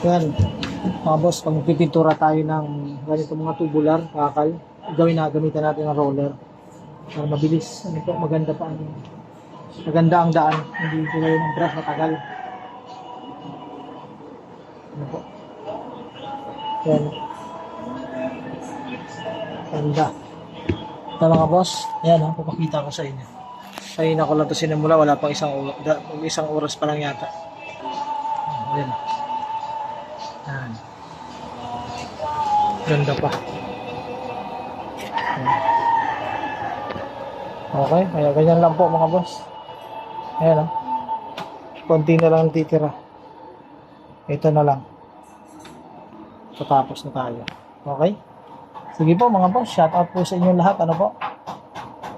Yan, mga boss, pag magpipintura tayo ng ganito mga tubular, kakal, gamitan natin ng roller para mabilis. Ano po, maganda pa. Maganda ang daan, hindi ko kayo ng brush matagal. Ano po. Yan. Ganda. Ito mga boss, yan ha, papakita ko sa inyo. Kanina ko lang ito sinimula, wala pang isang oras pa lang yata. Yan. Yan. Ganda pa. Yan. Okay, kaya ganyan lang po mga boss. Ayan o. Konti na lang titira. Ito na lang. Tatapos na tayo. Okay? Sige po mga boss, shout out po sa inyo lahat. Ano po?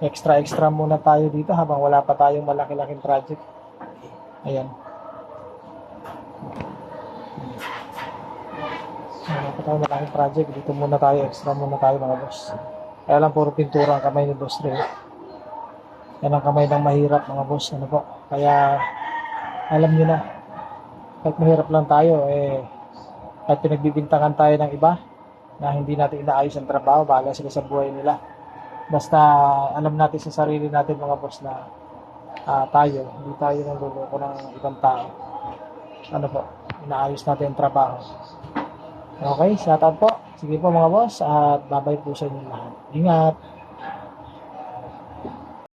Extra muna tayo dito habang wala pa tayong malaki-laking project. Ayan. Wala pa tayong malaking project. Dito muna tayo, extra muna tayo mga boss. Kaya lang puro pintura ang kamay ni Boss Ray. Yan ang kamay ng mahirap mga boss. Ano po? Kaya alam nyo na, kahit mahirap lang tayo, kahit pinagbibintangan tayo ng iba na hindi natin inaayos ang trabaho, bahala sila sa buhay nila. Basta alam natin sa sarili natin mga boss na hindi tayo nanluloko ng ibang tao. Ano po, inaayos natin ang trabaho. Okay, shout out po. Sige po mga boss at bye-bye po sa inyo lahat. Ingat!